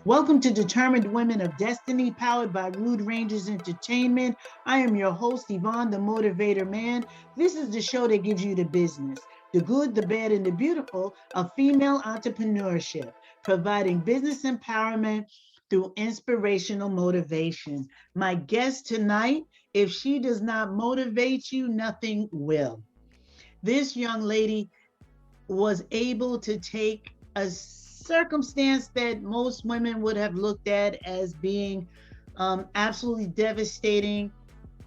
Welcome to Determined Women of Destiny, powered by Rude Rangers Entertainment. I am your host, Yvonne, the Motivator Man. This is the show that gives you the business, the good, the bad, and the beautiful of female entrepreneurship, providing business empowerment through inspirational motivation. My guest tonight, if she does not motivate you, nothing will. This young lady was able to take a circumstance that most women would have looked at as being absolutely devastating,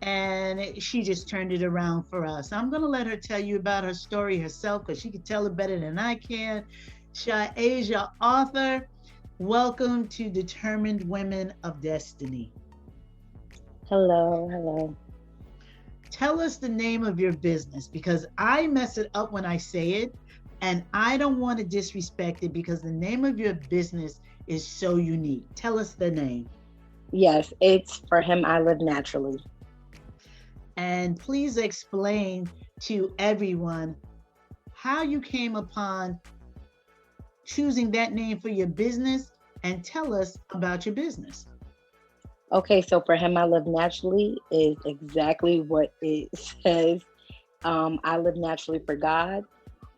and she just turned it around for us. I'm going to let her tell you about her story herself because she can tell it better than I can. Sha-Asia Arthur, welcome to Determined Women of Destiny. Hello. Tell us the name of your business because I mess it up when I say it. And I don't want to disrespect it because the name of your business is so unique. Tell us the name. Yes, it's For Him I Live Naturally. And please explain to everyone how you came upon choosing that name for your business and tell us about your business. Okay, so For Him I Live Naturally is exactly what it says. I live naturally for God.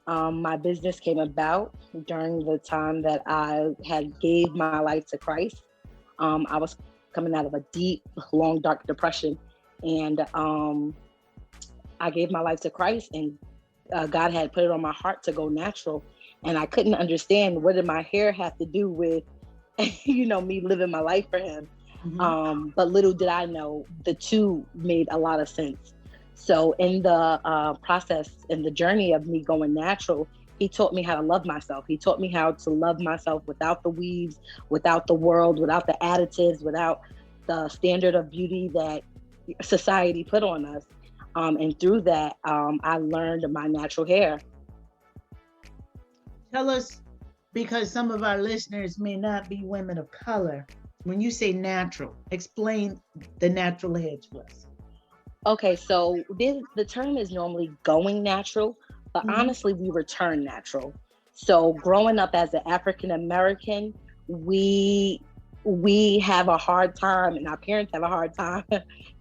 My business came about during the time that I had gave my life to Christ. I was coming out of a deep, long, dark depression, and I gave my life to Christ, and God had put it on my heart to go natural, and I couldn't understand what did my hair have to do with, me living my life for Him. Mm-hmm. But little did I know, the two made a lot of sense. So in the process, in the journey of me going natural, He taught me how to love myself. He taught me how to love myself without the weaves, without the world, without the additives, without the standard of beauty that society put on us. And through that, I learned my natural hair. Tell us, because some of our listeners may not be women of color, when you say natural, explain the natural hair to us. Okay, so the term is normally going natural, but honestly, we return natural. So growing up as an African American, we have a hard time, and our parents have a hard time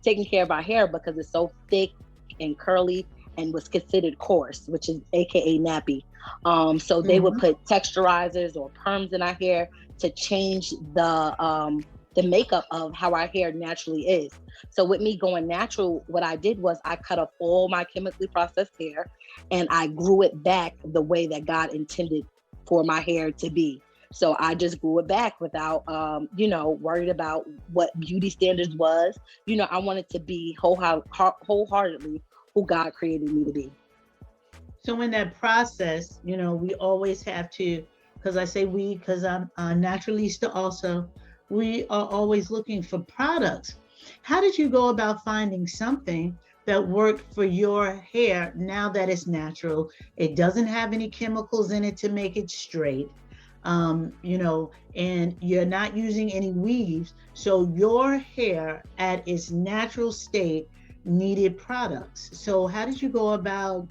taking care of our hair because it's so thick and curly and was considered coarse, which is AKA nappy. So they would put texturizers or perms in our hair to change the makeup of how our hair naturally is. So with me going natural, what I did was I cut off all my chemically processed hair and I grew it back the way that God intended for my hair to be. So I just grew it back without, worried about what beauty standards was. I wanted to be wholeheartedly who God created me to be. So in that process, we always have to, because I say we, because I'm a naturalista also, we are always looking for products. How did you go about finding something that worked for your hair now that it's natural? It doesn't have any chemicals in it to make it straight, and you're not using any weaves. So your hair at its natural state needed products. So how did you go about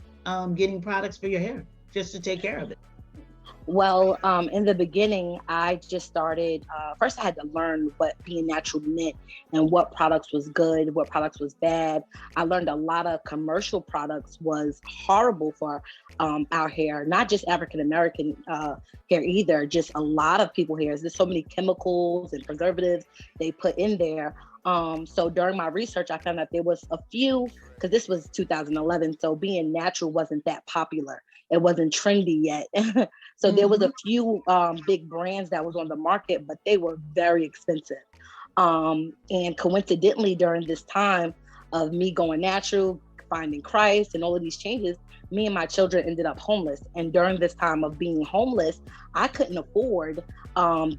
getting products for your hair just to take care of it? Well, in the beginning, I just started, first I had to learn what being natural meant and what products was good, what products was bad. I learned a lot of commercial products was horrible for our hair, not just African-American hair either, just a lot of people's hairs. There's so many chemicals and preservatives they put in there. So during my research, I found out there was a few, because this was 2011, so being natural wasn't that popular. It wasn't trendy yet. So there was a few big brands that was on the market, but they were very expensive. And coincidentally, during this time of me going natural, finding Christ and all of these changes, me and my children ended up homeless. And during this time of being homeless, I couldn't afford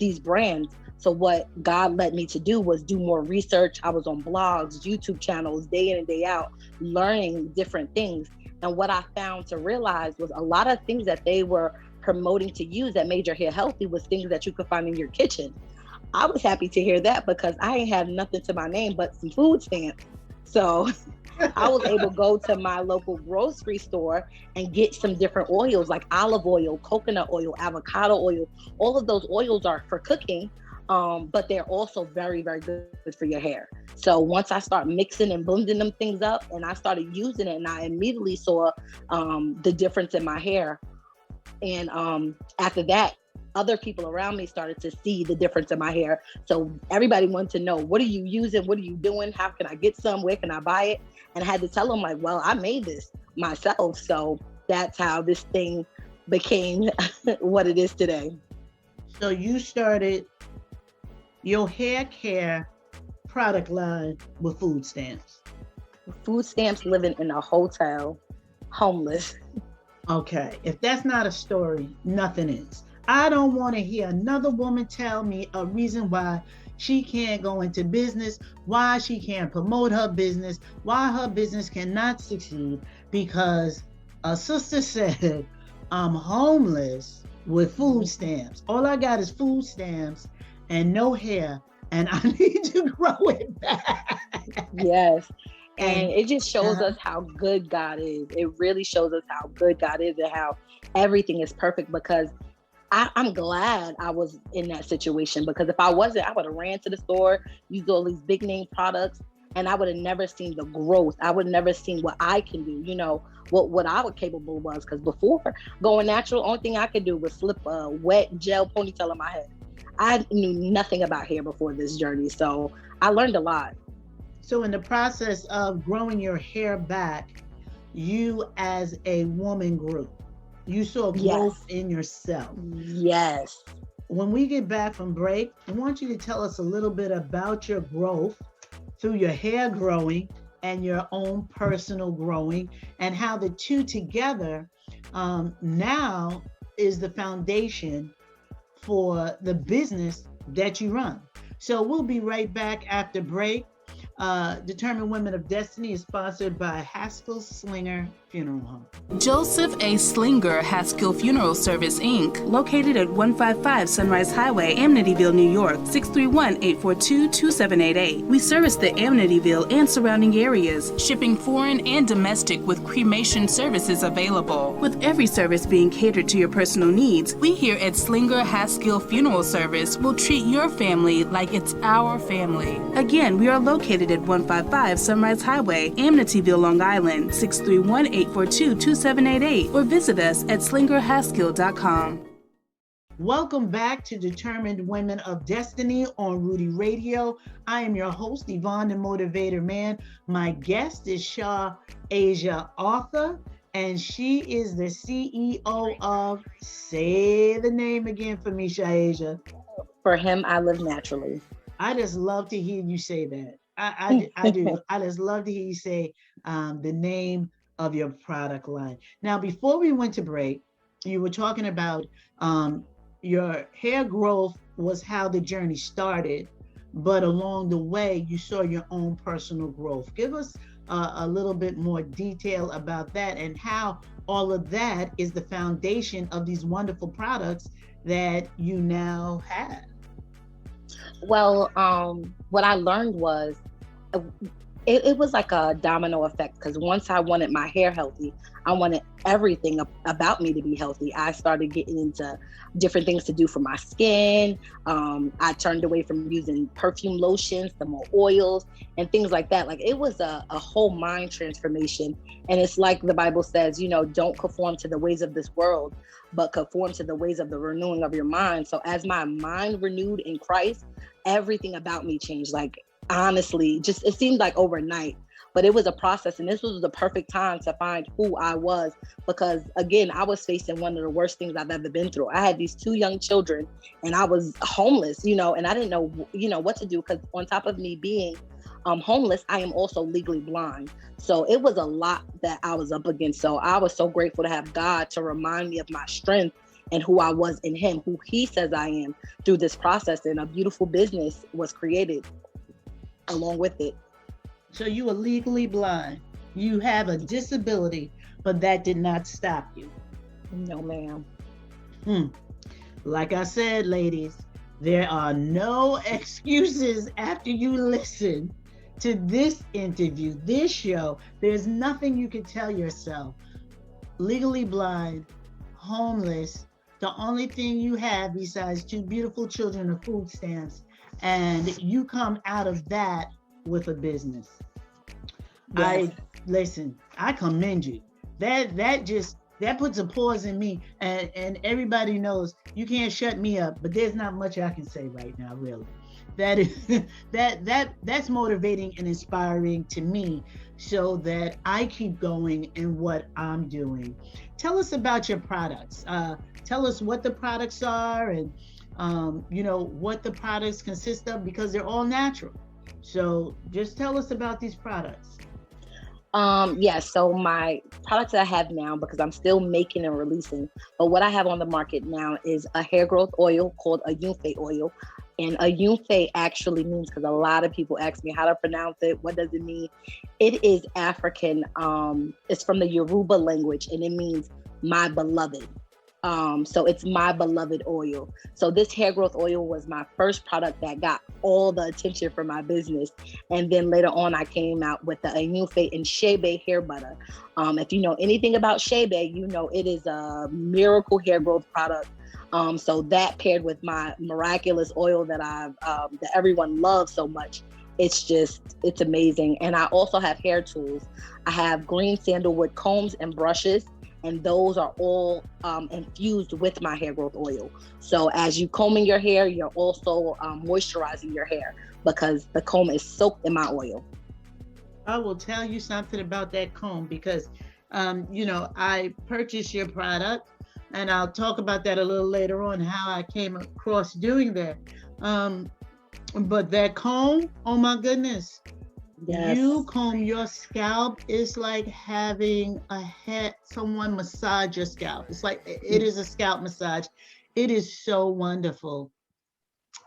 these brands. So what God led me to do was do more research. I was on blogs, YouTube channels, day in and day out, learning different things. And what I found to realize was a lot of things that they were promoting to use that made your hair healthy was things that you could find in your kitchen. I was happy to hear that because I ain't have nothing to my name but some food stamps. So I was able to go to my local grocery store and get some different oils like olive oil, coconut oil, avocado oil. All of those oils are for cooking. but they're also very, very good for your hair. So once I start mixing and blending them things up and I started using it, and I immediately saw the difference in my hair. And after that, other people around me started to see the difference in my hair. So everybody wanted to know, what are you using? What are you doing? How can I get some? Where can I buy it? And I had to tell them, like, well, I made this myself. So that's how this thing became what it is today. So you started your hair care product line with food stamps. Food stamps, living in a hotel, homeless. Okay, if that's not a story, nothing is. I don't want to hear another woman tell me a reason why she can't go into business, why she can't promote her business, why her business cannot succeed, because a sister said, I'm homeless with food stamps. All I got is food stamps and no hair, and I need to grow it back. Yes. And it just shows us how good God is. It really shows us how good God is and how everything is perfect, because I'm glad I was in that situation, because if I wasn't, I would have ran to the store, used all these big name products, and I would have never seen the growth. I would have never seen what I can do, you know, what I was capable was. Because before going natural, only thing I could do was slip a wet gel ponytail on my head. I knew nothing about hair before this journey. So I learned a lot. So in the process of growing your hair back, you as a woman grew. You saw growth in yourself. Yes. When we get back from break, I want you to tell us a little bit about your growth through your hair growing and your own personal growing, and how the two together now is the foundation for the business that you run. So we'll be right back after break. Determined Women of Destiny is sponsored by Haskell Slinger Funeral Home. Joseph A. Slinger-HASGILL Funeral Service, Inc., located at 155 Sunrise Highway, Amityville, New York, 631-842-2788. We service the Amityville and surrounding areas, shipping foreign and domestic with cremation services available. With every service being catered to your personal needs, we here at Slinger-HASGILL Funeral Service will treat your family like it's our family. Again, we are located at 155 Sunrise Highway, Amityville, Long Island, 631-842-2788, or visit us at SLINGER-HASGILL.com. Welcome back to Determined Women of Destiny on Rudy Radio. I am your host, Yvonne the Motivator Man. My guest is Sha-Asia Arthur, and she is the CEO of, say the name again for me, Sha-Asia. For him, I live naturally. I just love to hear you say that. I do. I just love to hear you say the name of your product line. Now, before we went to break, you were talking about your hair growth was how the journey started, but along the way, you saw your own personal growth. Give us a little bit more detail about that and how all of that is the foundation of these wonderful products that you now have. Well, what I learned was it was like a domino effect, because once I wanted my hair healthy, I wanted everything about me to be healthy. I started getting into different things to do for my skin. I turned away from using perfume lotions, the more oils and things like that. Like, it was a whole mind transformation. And it's like the Bible says, you know, don't conform to the ways of this world, but conform to the ways of the renewing of your mind. So as my mind renewed in Christ, everything about me changed. Like, honestly, just it seemed like overnight, but it was a process, and this was the perfect time to find who I was, because again, I was facing one of the worst things I've ever been through. I had these 2 young children, and I was homeless, you know, and I didn't know, you know, what to do, because on top of me being homeless, I am also legally blind. So it was a lot that I was up against. So I was so grateful to have God to remind me of my strength and who I was in him, who he says I am, through this process. And a beautiful business was created along with it. So you were legally blind. You have a disability, but that did not stop you. No, ma'am. Like I said, ladies, there are no excuses after you listen to this interview, this show. There's nothing you can tell yourself. Legally blind, homeless, the only thing you have besides two beautiful children of food stamps, and you come out of that with a business. Yes. I commend you. That puts a pause in me, and everybody knows you can't shut me up, but there's not much I can say right now, really. That is that's motivating and inspiring to me, so that I keep going in what I'm doing. Tell us about your products. Tell us what the products are, and what the products consist of, because they're all natural. So just tell us about these products. Yes, so my products that I have now, because I'm still making and releasing, but what I have on the market now is a hair growth oil called a Yunfe oil. And a Yunfe actually means, because a lot of people ask me how to pronounce it, what does it mean? It is African. It's from the Yoruba language, and it means my beloved. So it's my beloved oil. So this hair growth oil was my first product that got all the attention for my business. And then later on, I came out with the Ayunfe and Shebe hair butter. If you know anything about Shebe, you know it is a miracle hair growth product. So that paired with my miraculous oil that that everyone loves so much, it's amazing. And I also have hair tools. I have green sandalwood combs and brushes, and those are all infused with my hair growth oil. So as you combing your hair, you're also moisturizing your hair, because the comb is soaked in my oil. I will tell you something about that comb, because I purchased your product, and I'll talk about that a little later on, how I came across doing that. But that comb, oh my goodness. Yes. You comb your scalp, it's like having someone massage your scalp. It's like, it is a scalp massage. It is so wonderful.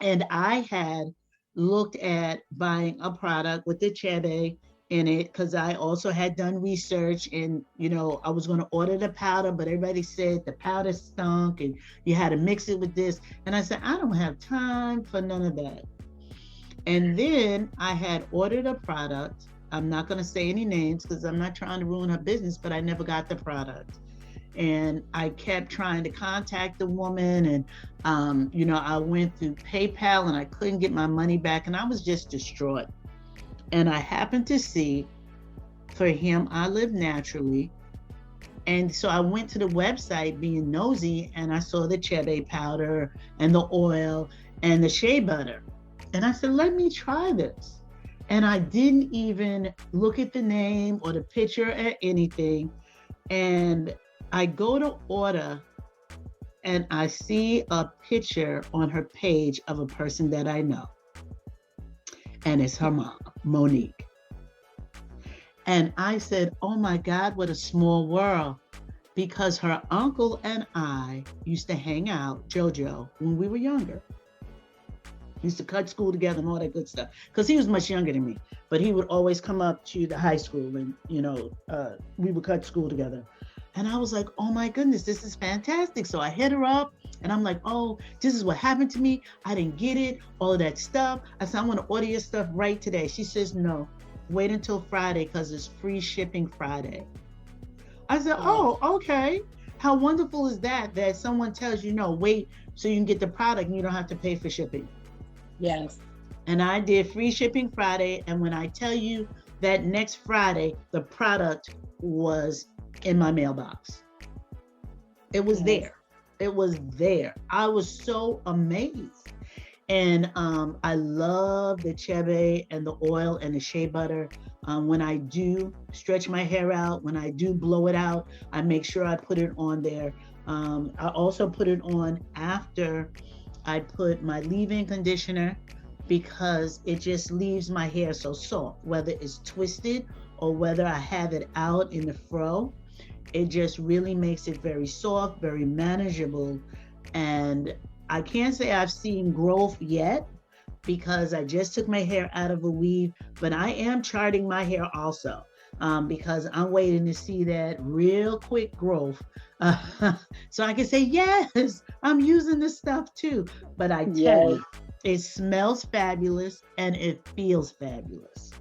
And I had looked at buying a product with the chebe in it, because I also had done research, and I was going to order the powder, but everybody said the powder stunk and you had to mix it with this. And I said, I don't have time for none of that. And then I had ordered a product. I'm not going to say any names, because I'm not trying to ruin her business, but I never got the product. And I kept trying to contact the woman, and I went through PayPal, and I couldn't get my money back, and I was just distraught. And I happened to see, for him, I live naturally. And so I went to the website being nosy, and I saw the chebe powder and the oil and the shea butter. And I said, let me try this. And I didn't even look at the name or the picture or anything. And I go to order, and I see a picture on her page of a person that I know. And it's her mom, Monique. And I said, oh my God, what a small world. Because her uncle and I used to hang out, JoJo, when we were younger. Used to cut school together and all that good stuff, because he was much younger than me, but he would always come up to the high school, and we would cut school together. And I was like, oh my goodness, this is fantastic. So I hit her up, and I'm like, oh, this is what happened to me. I didn't get it, all of that stuff. I said, I want to order your stuff right today. She says, no, wait until Friday, because it's free shipping Friday. I said, oh, okay. How wonderful is that someone tells you, no, wait, so you can get the product and you don't have to pay for shipping. Yes. And I did free shipping Friday. And when I tell you that next Friday, the product was in my mailbox. It was there. It was there. I was so amazed. And I love the chebe and the oil and the shea butter. When I do stretch my hair out, when I do blow it out, I make sure I put it on there. I also put it on after I put my leave-in conditioner, because it just leaves my hair so soft, whether it's twisted or whether I have it out in the fro. It just really makes it very soft, very manageable. And I can't say I've seen growth yet, because I just took my hair out of a weave, but I am charting my hair also, because I'm waiting to see that real quick growth. So I can say, yes, I'm using this stuff too. But I tell you, it smells fabulous and it feels fabulous.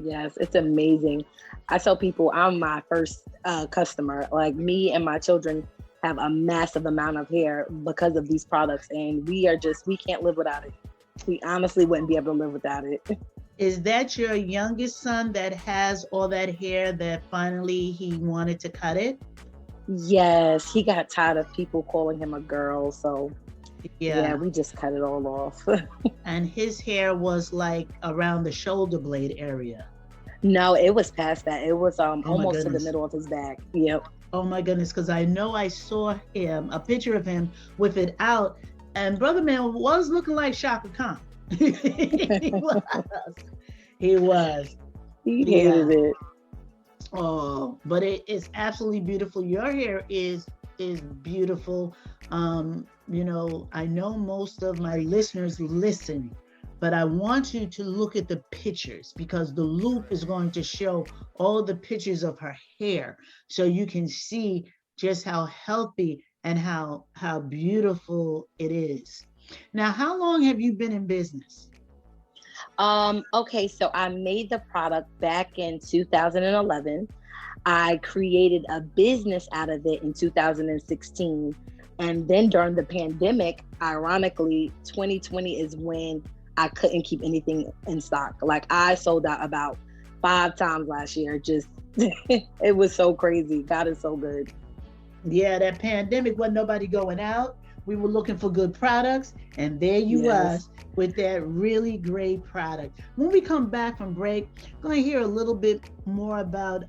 Yes, it's amazing. I tell people I'm my first customer. Like, me and my children have a massive amount of hair because of these products, and we can't live without it. We honestly wouldn't be able to live without it. Is that your youngest son that has all that hair that finally he wanted to cut it? Yes, he got tired of people calling him a girl, so Yeah, we just cut it all off. and his hair was like around the shoulder blade area. No, it was past that. It was almost to the goodness. middle of his back. Yep. Oh my goodness, because I know I saw him, a picture of him with it out, and Brother Man was looking like Shaka Khan. He was. He was. He hated it. Oh, but it is absolutely beautiful. Your hair is beautiful. You know, I know most of my listeners listen, but I want you to look at the pictures, because the loop is going to show all the pictures of her hair, so you can see just how healthy and how beautiful it is. Now, how long have you been in business? Okay, so I made the product back in 2011. I created a business out of it in 2016. And then during the pandemic, ironically, 2020 is when I couldn't keep anything in stock. Like, I sold out about 5 times last year. Just, it was so crazy. God is so good. Yeah, that pandemic, wasn't nobody going out. We were looking for good products, and there you was with that really great product. When we come back from break, I'm going to hear a little bit more about,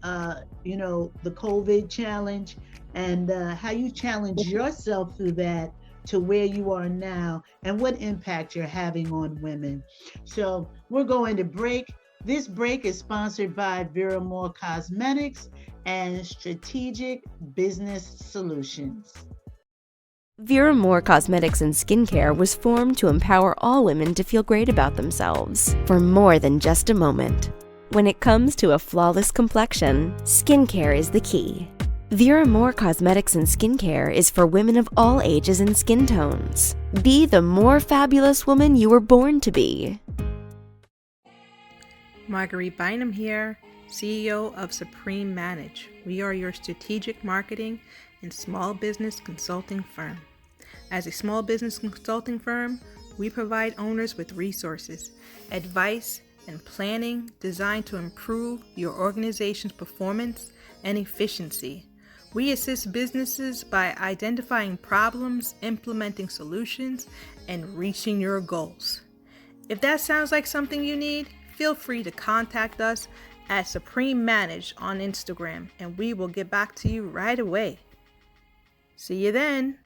you know, the COVID challenge and how you challenge yourself through that to where you are now and what impact you're having on women. So we're going to break. This break is sponsored by Vera Moore Cosmetics and Strategic Business Solutions. Vera Moore Cosmetics and Skincare was formed to empower all women to feel great about themselves for more than just a moment. When it comes to a flawless complexion, skincare is the key. Vera Moore Cosmetics and Skincare is for women of all ages and skin tones. Be the more fabulous woman you were born to be. Margaruite Bynum here, CEO of Supreme Manage. We are your strategic marketing and small business consulting firm. As a small business consulting firm, we provide owners with resources, advice, and planning designed to improve your organization's performance and efficiency. We assist businesses by identifying problems, implementing solutions, and reaching your goals. If that sounds like something you need, feel free to contact us at Supreme Manage on Instagram, and we will get back to you right away. See you then.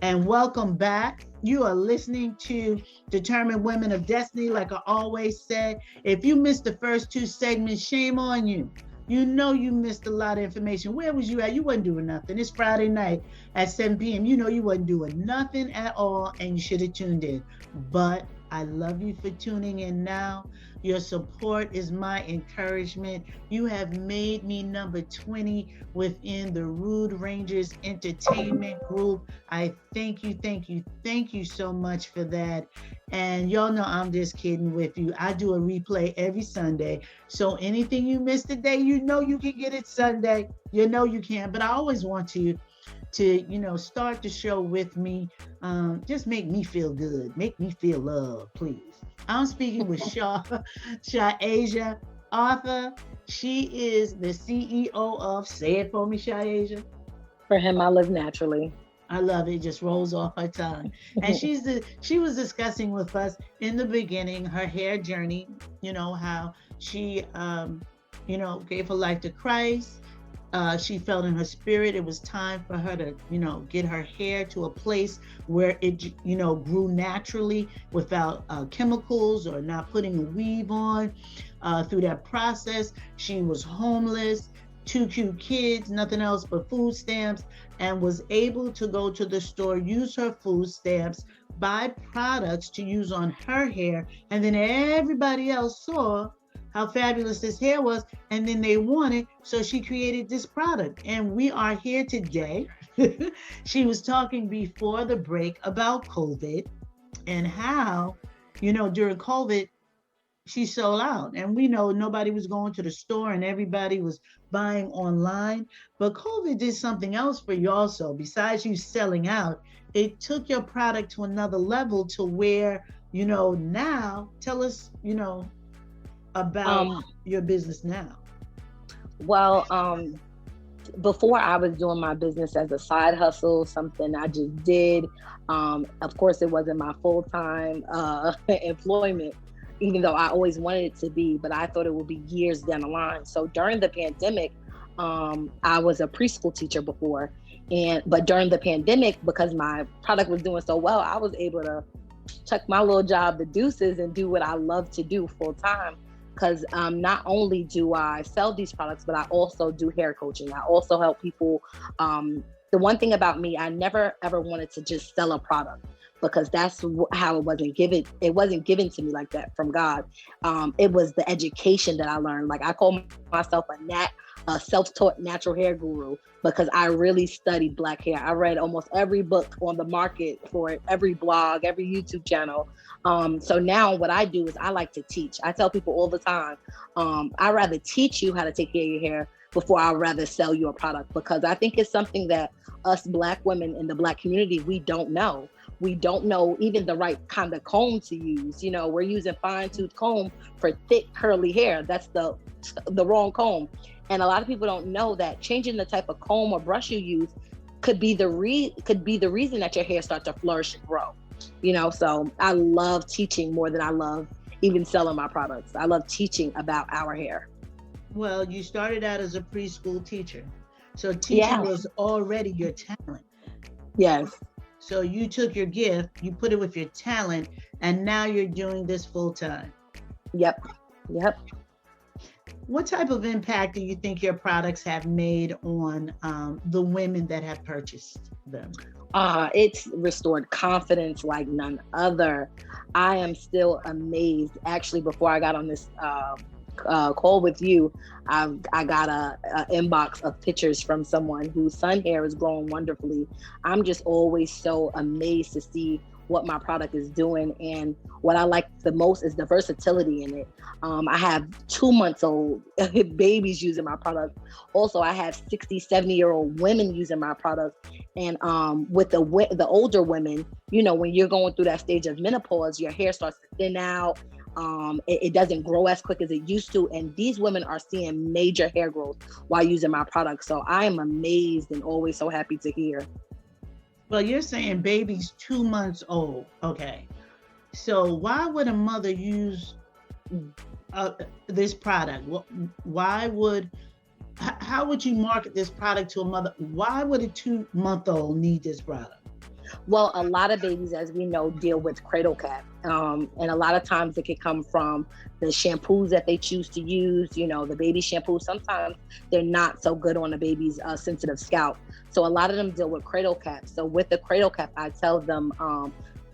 And welcome back. You are listening to Determined Women of Destiny. Like I always say, if you missed the first 2 segments, shame on you. You know you missed a lot of information. Where was you at? You wasn't doing nothing. It's Friday night at 7 p.m. You know you wasn't doing nothing at all, and you should have tuned in. But I love you for tuning in now. Your support is my encouragement. You have made me number 20 within the Rude Rangers Entertainment Group. I thank you so much for that. And y'all know I'm just kidding with you. I do a replay every Sunday. So anything you missed today, you know you can get it Sunday. You know you can. But I always want you to, you know, start the show with me. Just make me feel good. Make me feel loved, please. I'm speaking with Sha-Asia Arthur. She is the CEO of, say it for me, Sha-Asia. For him, I live naturally. I love it. It just rolls off her tongue. And she was discussing with us in the beginning her hair journey, you know, how she, you know, gave her life to Christ. She felt in her spirit it was time for her to, you know, get her hair to a place where it, you know, grew naturally without chemicals or not putting a weave on. Through that process, she was homeless, 2 cute kids, nothing else but food stamps, and was able to go to the store, use her food stamps, buy products to use on her hair, and then everybody else saw how fabulous this hair was, and then they wanted, so she created this product. And we are here today. She was talking before the break about COVID and how, you know, during COVID, she sold out. And we know nobody was going to the store and everybody was buying online. But COVID did something else for you also. Besides you selling out, it took your product to another level to where, now tell us, about Um, your business now. well, before I was doing my business as a side hustle, something I just did. Of course, it wasn't my full time employment, even though I always wanted it to be, but I thought it would be years down the line. So during the pandemic, I was a preschool teacher before. But during the pandemic, because my product was doing so well, I was able to chuck my little job the deuces and do what I love to do full time. Because not only do I sell these products, but I also do hair coaching. I also help people. The one thing about me, I never ever wanted to just sell a product, because that's how it wasn't given. It wasn't given to me like that from God. It was the education that I learned. Like, I call myself a self-taught natural hair guru, because I really studied Black hair. I read almost every book on the market for it, every blog, every YouTube channel. So now what I do is I like to teach. I tell people all the time, I'd rather teach you how to take care of your hair before I'd rather sell you a product, because I think it's something that us Black women in the Black community, we don't know. We don't know even the right kind of comb to use. We're using fine tooth comb for thick curly hair. That's the wrong comb. And a lot of people don't know that changing the type of comb or brush you use could be the reason that your hair starts to flourish and grow. So I love teaching more than I love even selling my products. I love teaching about our hair. Well, you started out as a preschool teacher. So teaching was already your talent. Yes. So you took your gift, you put it with your talent, and now you're doing this full time. Yep. What type of impact do you think your products have made on the women that have purchased them? It's restored confidence like none other. I am still amazed. Actually, before I got on this call with you, I got a inbox of pictures from someone whose son hair is growing wonderfully. I'm just always so amazed to see what my product is doing, and what I like the most is the versatility in it. I have 2-month-old babies using my product. Also, I have 60, 70-year-old women using my product. And with the older women, when you're going through that stage of menopause, your hair starts to thin out. It doesn't grow as quick as it used to. And these women are seeing major hair growth while using my product. So I am amazed and always so happy to hear. Well, you're saying baby's 2 months old. Okay. So why would a mother use this product? How would you market this product to a mother? Why would a 2-month-old need this product? Well, a lot of babies, as we know, deal with cradle cap. And a lot of times it can come from the shampoos that they choose to use, the baby shampoo. Sometimes they're not so good on a baby's sensitive scalp. So a lot of them deal with cradle cap. So with the cradle cap, I tell them,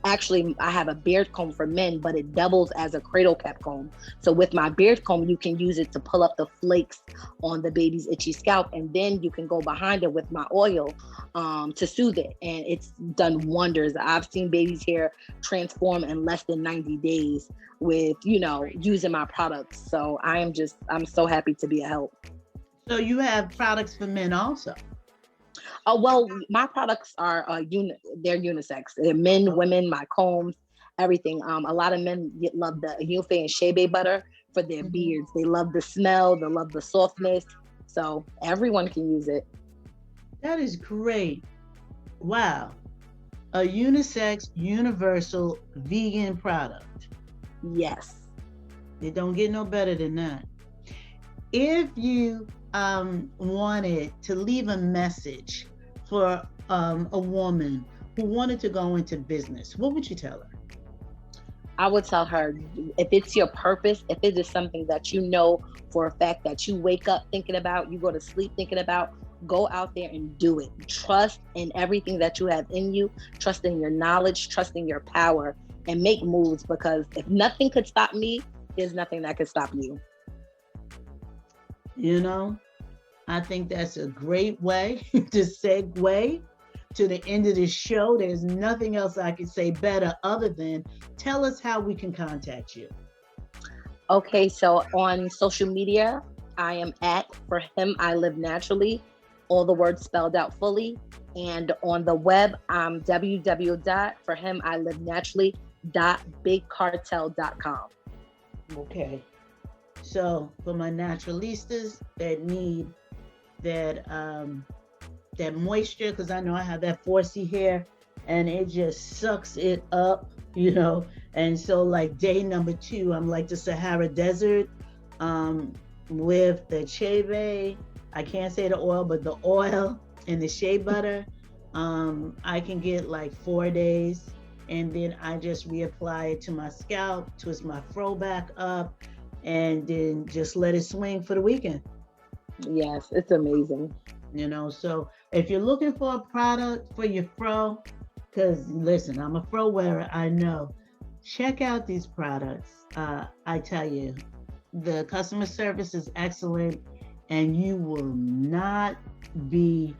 actually, I have a beard comb for men, but it doubles as a cradle cap comb. So with my beard comb, you can use it to pull up the flakes on the baby's itchy scalp. And then you can go behind it with my oil to soothe it. And it's done wonders. I've seen babies' hair transform in less than 90 days with, using my products. So I'm so happy to be a help. So you have products for men also? Well, my products are they're unisex. They're men, women, my combs, everything. A lot of men love the Yufe and Shea butter for their beards. They love the smell, they love the softness. So everyone can use it. That is great. Wow. A unisex, universal, vegan product. Yes. It don't get no better than that. If you wanted to leave a message for a woman who wanted to go into business, what would you tell her? I would tell her, if it's your purpose, if it is something that you know for a fact that you wake up thinking about, you go to sleep thinking about, go out there and do it. Trust in everything that you have in you, trust in your knowledge, trust in your power, and make moves, because if nothing could stop me, there's nothing that could stop you. I think that's a great way to segue to the end of this show. There's nothing else I could say better other than tell us how we can contact you. Okay, so on social media, I am at For Him I Live Naturally, all the words spelled out fully. And on the web, I'm www.forhimilivenaturally.bigcartel.com. Okay. So for my naturalistas that need that moisture, because I know I have that 4C hair and it just sucks it up, And so like day number 2, I'm like the Sahara Desert with the Cheve. I can't say the oil, but the oil and the shea butter. I can get like 4 days, and then I just reapply it to my scalp, twist my fro back up, and then just let it swing for the weekend. Yes, it's amazing. So if you're looking for a product for your fro, because listen, I'm a fro wearer, I know, check out these products. I tell you, the customer service is excellent and you will not be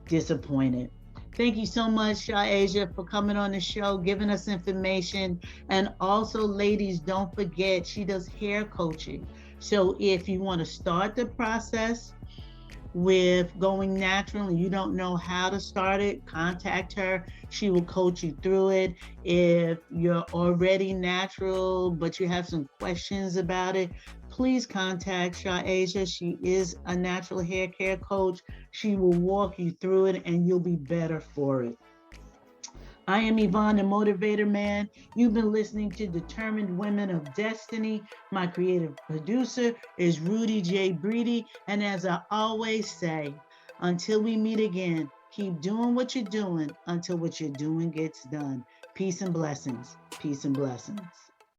disappointed. Thank you so much, Sha-Asia, for coming on the show, giving us information. And also, ladies, don't forget, she does hair coaching. So if you want to start the process with going natural and you don't know how to start it, contact her. She will coach you through it. If you're already natural, but you have some questions about it, please contact Sha-Asia. She is a natural hair care coach. She will walk you through it and you'll be better for it. I am Yvonne, the Motivator Man. You've been listening to Determined Women of Destiny. My creative producer is Rudy J. Breedy. And as I always say, until we meet again, keep doing what you're doing until what you're doing gets done. Peace and blessings. Peace and blessings.